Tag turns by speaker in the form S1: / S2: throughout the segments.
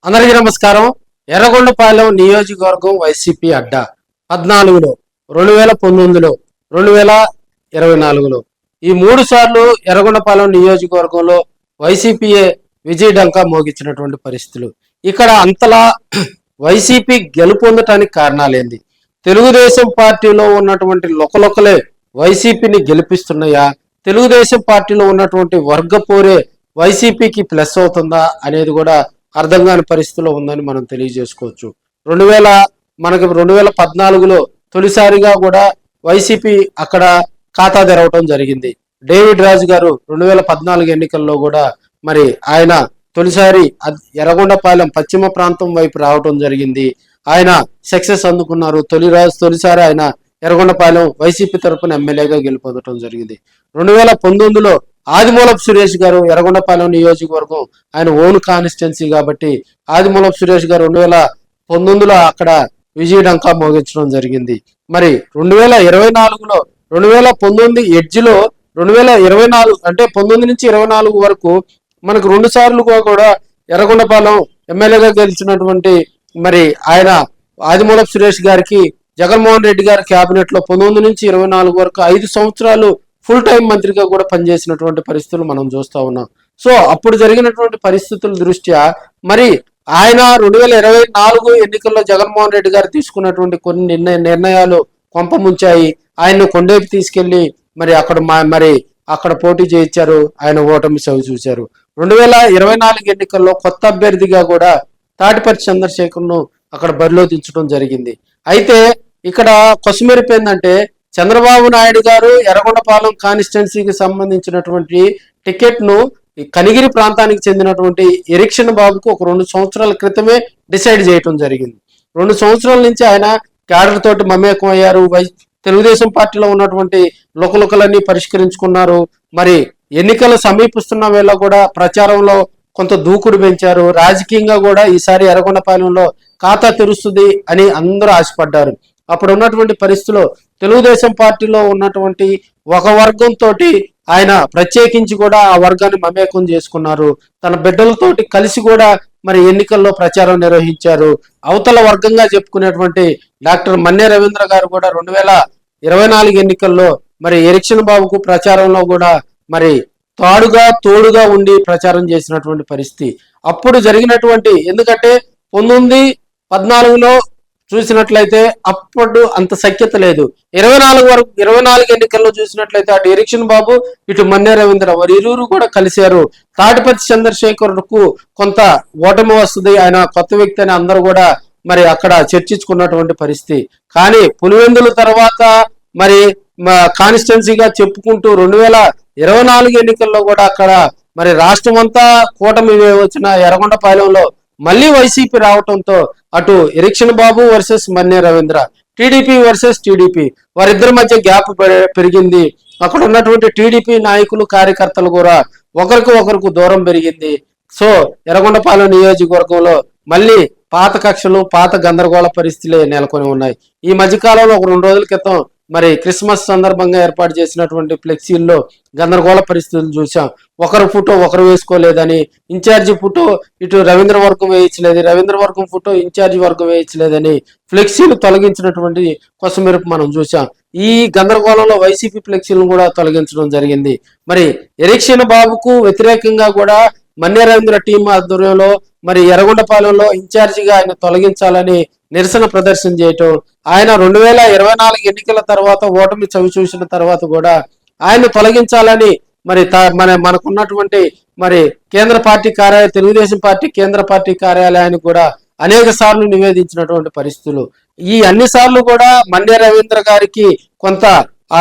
S1: అందరికీ నమస్కారం. ఎర్రగొండపాలెం నియోజకవర్గం వైసీపీ అడ్డా 14లో, 2019లో, 2024లో ఈ 3 సార్లు ఎర్రగొండపాలెం నియోజకవర్గంలో వైసీపీయే విజయ డంకా మోగించినటువంటి పరిస్థితులు. ఇక్కడ అంతలా వైసీపీ గెలుపొందటానికి కారణాలేంది? తెలుగుదేశం పార్టీలో ఉన్నటువంటి లొకలొకలే వైసీపీని గెలిపిస్తున్నాయా? తెలుగుదేశం పార్టీలో ఉన్నటువంటి వర్గపోరే వైసీపీకి ప్లస్ అవుతుందా అనేది కూడా అర్థం కాని పరిస్థితిలో ఉందని మనం తెలియజేసుకోవచ్చు. 2014లో తొలిసారిగా కూడా వైసీపీ అక్కడ ఖాతా తెరవటం జరిగింది. డేవిడ్ రాజు గారు 2014 ఎన్నికల్లో కూడా మరి ఆయన తొలిసారి ఎర్రగొండపాలెం పశ్చిమ ప్రాంతం వైపు రావటం జరిగింది. ఆయన సక్సెస్ అందుకున్నారు. తొలిసారి ఆయన ఎర్రగొండపాలెం వైసీపీ తరఫున ఎమ్మెల్యేగా గెలుపొందడం జరిగింది. 2019లో ఆదిమూలపు సురేష్ గారు ఎర్రగొండపాలెం నియోజకవర్గం ఆయన ఓన్ కాన్స్టిట్యున్సీ కాబట్టి ఆదిమూలపు సురేష్ గారు 2019లో అక్కడ విజయ డంకా మోగించడం జరిగింది. మరి 2024లో 2019 ఎడ్జ్లో 2024 అంటే 19 నుంచి 24 వరకు మనకు 2 సార్లుగా కూడా ఎర్రగొండపాలెం ఎమ్మెల్యేగా గెలిచినటువంటి మరి ఆయన ఆదిమూలపు సురేష్ గారికి జగన్మోహన్ రెడ్డి గారి క్యాబినెట్ లో 19 నుంచి 24 వరకు 5 సంవత్సరాలు ఫుల్ టైం మంత్రిగా కూడా పనిచేసినటువంటి పరిస్థితులు మనం చూస్తా ఉన్నాం. సో అప్పుడు జరిగినటువంటి పరిస్థితుల దృష్ట్యా మరి ఆయన 2024 ఎన్నికల్లో జగన్మోహన్ రెడ్డి గారు తీసుకున్నటువంటి కొన్ని నిర్ణయాలు కొంపముంచాయి. ఆయన్ను కొండేపి తీసుకెళ్లి మరి అక్కడ పోటీ చేయించారు. ఆయన ఓటమి చవి చూశారు. 2024 ఎన్నికల్లో కొత్త అభ్యర్థిగా కూడా తాటిపర్తి చంద్రశేఖర్ను అక్కడ బరిలో దించడం జరిగింది. అయితే ఇక్కడ కొసమెరుపు ఏంటంటే చంద్రబాబు నాయుడు గారు ఎర్రగొండపాలెం కాన్స్టిట్యున్సీకి సంబంధించినటువంటి టికెట్ ను కనిగిరి ప్రాంతానికి చెందినటువంటి ఎరిక్షన్ బాబుకు ఒక 2 సంవత్సరాల క్రితమే డిసైడ్ చేయటం జరిగింది. 2 సంవత్సరాల నుంచి ఆయన క్యాడర్ తోటి మమేకం అయ్యారు. తెలుగుదేశం పార్టీలో ఉన్నటువంటి లోకలన్నీ పరిష్కరించుకున్నారు. మరి ఎన్నికలు సమీపిస్తున్న వేళ కూడా ప్రచారంలో కొంత దూకుడు పెంచారు. రాజకీయంగా కూడా ఈసారి ఎర్రగొండపాలెంలో ఖాతా తెరుస్తుంది అని అందరూ ఆశపడ్డారు. అప్పుడు ఉన్నటువంటి పరిస్థితిలో తెలుగుదేశం పార్టీలో ఉన్నటువంటి ఒక వర్గంతో ఆయన ప్రత్యేకించి కూడా ఆ వర్గాన్ని మమేకం చేసుకున్నారు. తన బిడ్డలతోటి కలిసి కూడా మరి ఎన్నికల్లో ప్రచారం నిర్వహించారు. అవతల వర్గంగా చెప్పుకునేటువంటి డాక్టర్ మన్నే రవీంద్ర గారు కూడా 2024 ఎన్నికల్లో మరి ఎరిక్షన్ బాబుకు ప్రచారంలో కూడా మరి తోడుగా ఉండి ప్రచారం చేసినటువంటి పరిస్థితి అప్పుడు జరిగినటువంటి. ఎందుకంటే 19-14లో చూసినట్లయితే అప్పుడు అంత సఖ్యత లేదు. 24 ఎన్నికల్లో చూసినట్లయితే అటు ఎరిక్షన్ బాబు ఇటు మన్నే రవీంద్ర వారు ఇరువురు కూడా కలిశారు. తాటిపర్తి చంద్రశేఖర్కు కొంత ఓటమి వస్తుంది, ఆయన కొత్త వ్యక్తి అని అందరూ కూడా మరి అక్కడ చర్చించుకున్నటువంటి పరిస్థితి. కానీ పులివెందుల తర్వాత మరి కాన్స్టిట్యున్సీగా చెప్పుకుంటూ 2024 ఎన్నికల్లో కూడా అక్కడ మరి రాష్ట్రం అంతా కూటమి వచ్చిన ఎర్రగొండపాలెంలో మళ్ళీ వైసీపీ రావటంతో అటు ఎరిక్షన్ బాబు వర్సెస్ మన్నే రవీంద్ర, టీడీపీ వర్సెస్ టీడీపీ వారిద్దరి మధ్య గ్యాప్ పెరిగింది. అక్కడ ఉన్నటువంటి టీడీపీ నాయకులు కార్యకర్తలు కూడా ఒకరికి దూరం పెరిగింది. సో ఎర్రగొండపాలెం నియోజకవర్గంలో మళ్ళీ పాత కక్షలు పాత గందరగోళ పరిస్థితులే నెలకొని ఉన్నాయి. ఈ మధ్యకాలంలో ఒక 2 రోజుల క్రితం మరి క్రిస్మస్ సందర్భంగా ఏర్పాటు చేసినటువంటి ఫ్లెక్సీల్లో గందరగోళ పరిస్థితులు చూసాం. ఒకరు ఫోటో ఒకరు వేసుకోలేదని, ఇన్ఛార్జి ఫోటో ఇటు రవీంద్ర వర్గం వేయించలేదు, రవీంద్ర వర్గం ఫోటో ఇన్ఛార్జి వర్గం వేయించలేదని ఫ్లెక్సీలు తొలగించినటువంటి కొసమెరుపు మనం చూసాం. ఈ గందరగోళంలో వైసీపీ ఫ్లెక్సీలను కూడా తొలగించడం జరిగింది. మరి ఎరిక్షన్ బాబుకు వ్యతిరేకంగా కూడా మన్నే రవీంద్ర టీం ఆధ్వర్యంలో మరి ఎర్రగొండపాలెంలో ఇన్ఛార్జిగా ఆయన తొలగించాలని నిరసన ప్రదర్శన చేయటం, ఆయన 2024 ఎన్నికల తర్వాత ఓటమి చవి చూసిన తర్వాత కూడా ఆయన తొలగించాలని మరి మనకున్నటువంటి మరి కేంద్ర పార్టీ తెలుగుదేశం పార్టీ కేంద్ర పార్టీ కార్యాలయానికి కూడా అనేక సార్లు నివేదించినటువంటి పరిస్థితులు. ఈ అన్ని సార్లు కూడా మన్నే రవీంద్ర గారికి కొంత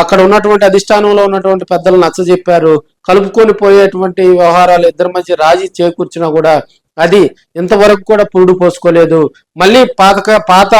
S1: అక్కడ ఉన్నటువంటి అధిష్టానంలో ఉన్నటువంటి పెద్దలు నచ్చజెప్పారు. కలుపుకొని పోయేటువంటి వ్యవహారాలు ఇద్దరి మధ్య రాజీ చేకూర్చినా కూడా అది ఇంతవరకు కూడా పురుడు పోసుకోలేదు. మళ్ళీ పాత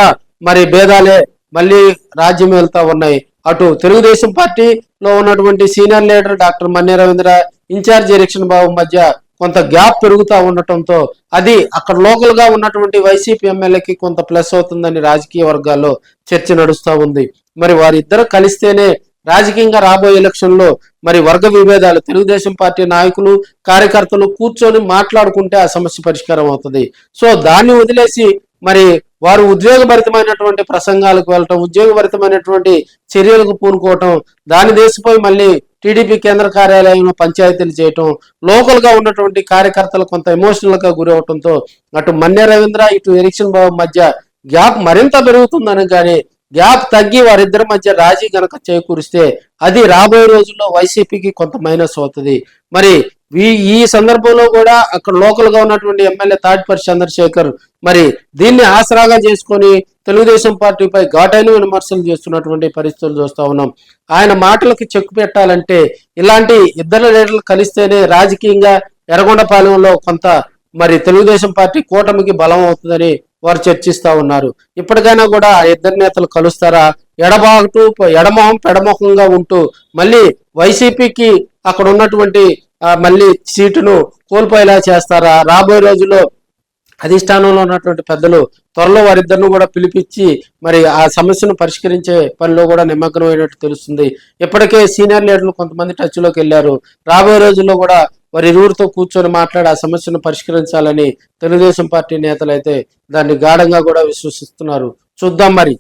S1: మరి భేదాలే మళ్ళీ రాజ్యం వెళ్తా ఉన్నాయి. అటు తెలుగుదేశం పార్టీలో ఉన్నటువంటి సీనియర్ లీడర్ డాక్టర్ మన్నే రవీంద్ర, ఇన్ఛార్జ్ ఎరిక్షన్ బాబు మధ్య కొంత గ్యాప్ పెరుగుతూ ఉండటంతో అది అక్కడ లోకల్ గా ఉన్నటువంటి వైసీపీ ఎమ్మెల్యేకి కొంత ప్లస్ అవుతుందని రాజకీయ వర్గాల్లో చర్చ నడుస్తూ ఉంది. మరి వారిద్దరు కలిస్తేనే రాజకీయంగా రాబోయే ఎలక్షన్లో మరి వర్గ విభేదాలు తెలుగుదేశం పార్టీ నాయకులు కార్యకర్తలు కూర్చొని మాట్లాడుకుంటే ఆ సమస్య పరిష్కారం అవుతుంది. సో దాన్ని వదిలేసి మరి వారు ఉద్వేగభరితమైనటువంటి ప్రసంగాలకు వెళ్ళటం, ఉద్యోగభరితమైనటువంటి చర్యలకు పూనుకోవటం, దాని దేశపోయి మళ్ళీ టీడీపీ కేంద్ర కార్యాలయంలో పంచాయతీలు చేయటం, లోకల్ గా ఉన్నటువంటి కార్యకర్తలు కొంత ఎమోషనల్ గా గురి అవటంతో అటు మన్య రవీంద్ర ఇటు ఎరిక్షన్ బాబు మధ్య గ్యాప్ మరింత పెరుగుతుందని, కానీ గ్యాప్ తగ్గి వారిద్దరి మధ్య రాజీ గనక చేకూరిస్తే అది రాబోయే రోజుల్లో వైసీపీకి కొంత మైనస్ అవుతుంది. మరి ఈ సందర్భంలో కూడా అక్కడ లోకల్ గా ఉన్నటువంటి ఎమ్మెల్యే తాడిపర్తి చంద్రశేఖర్ మరి దీన్ని ఆసరాగా చేసుకొని తెలుగుదేశం పార్టీపై ఘాటైన విమర్శలు చేస్తున్నటువంటి పరిస్థితులు చూస్తా ఉన్నాం. ఆయన మాటలకు చెక్కు పెట్టాలంటే ఇలాంటి ఇద్దరు లీడర్లు కలిస్తేనే రాజకీయంగా ఎర్రగొండపాలెంలో కొంత మరి తెలుగుదేశం పార్టీ కూటమికి బలం అవుతుందని వారు చర్చిస్తా ఉన్నారు. ఇప్పటికైనా కూడా ఇద్దరు నేతలు కలుస్తారా, ఎడమొహం పెడమొహంగా ఉంటూ మళ్ళీ వైసీపీకి అక్కడ ఉన్నటువంటి మళ్ళీ సీటును కోల్పోయేలా చేస్తారా? రాబోయే రోజుల్లో అధిష్టానంలో ఉన్నటువంటి పెద్దలు త్వరలో వారిద్దరిని కూడా పిలిపించి మరి ఆ సమస్యను పరిష్కరించే పనిలో కూడా నిమగ్నమైనట్టు తెలుస్తుంది. ఇప్పటికే సీనియర్ లీడర్లు కొంతమంది టచ్లోకి వెళ్ళారు. రాబోయే రోజుల్లో కూడా వారి ఇరువురితో కూర్చొని మాట్లాడి ఆ సమస్యను పరిష్కరించాలని తెలుగుదేశం పార్టీ నేతలు అయితే దాన్ని గాఢంగా కూడా విశ్వసిస్తున్నారు. చూద్దాం మరి.